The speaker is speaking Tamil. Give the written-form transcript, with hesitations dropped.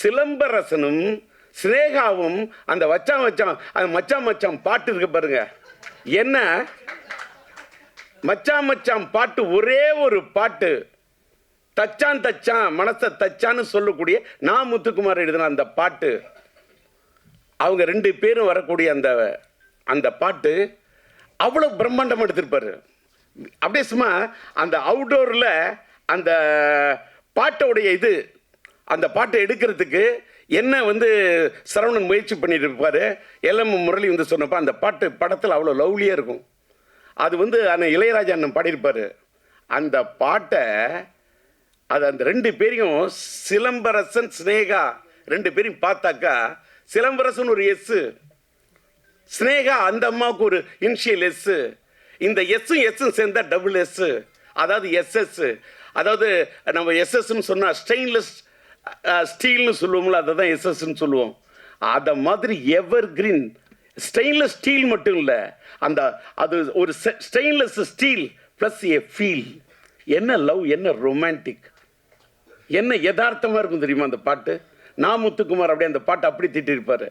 சிலம்பரசனும் சினேகாவும் அந்த வச்சான் வச்சான் அந்த மச்சான் மச்சான் பாட்டு இருக்கு பாருங்க. என்ன மச்சான் மச்சான் பாட்டு, ஒரே ஒரு பாட்டு, தச்சான் தச்சான் மனசை தச்சான்னு சொல்லக்கூடிய நான் முத்துக்குமார் எழுதின அந்த பாட்டு, அவங்க 2 பேரும் வரக்கூடிய அந்த அந்த பாட்டு அவ்வளோ பிரம்மாண்டம் எடுத்திருப்பாரு. அப்படியே சும்மா அந்த அவுட்டோரில் அந்த பாட்டோடைய அந்த பாட்டை எடுக்கிறதுக்கு என்ன சரவணன் முயற்சி பண்ணிட்டு இருப்பாரு. எல்எம் முரளி சொன்னப்போ அந்த பாட்டு படத்தில் அவ்வளோ லவ்லியாக இருக்கும். அது அந்த இளையராஜா அண்ணன் பாடியிருப்பார். அந்த பாட்டை அது அந்த 2 பேரையும் சிலம்பரசன் சினேகா 2 பேரையும் பார்த்தாக்கா, சிலம்பரசன் ஒரு எஸ், சினேகா அந்த அம்மாவுக்கு ஒரு இனிஷியல் எஸ், இந்த எஸ்ஸும் சேர்ந்தா டபுள் எஸ், அதாவது எஸ்எஸ். அதாவது நம்ம எஸ்எஸ்ன்னு சொன்னால் ஸ்டெயின்லெஸ் ஸ்டீல்னு சொல்லுவோம்ல, அதை தான் எஸ்எஸ்ன்னு சொல்லுவோம். அதை மாதிரி எவர் கிரீன் ஸ்டெயின்லெஸ் ஸ்டீல் மட்டும் இல்லை, அது ஒரு stainless steel plus A feel. என்ன லவ், என்ன ரொமான்டிக், என்ன யதார்த்தமாக இருக்கும் தெரியுமா அந்த பாட்டு. நான் முத்துக்குமார் அப்படியே அந்த பாட்டை அப்படி திட்டிருப்பாரு.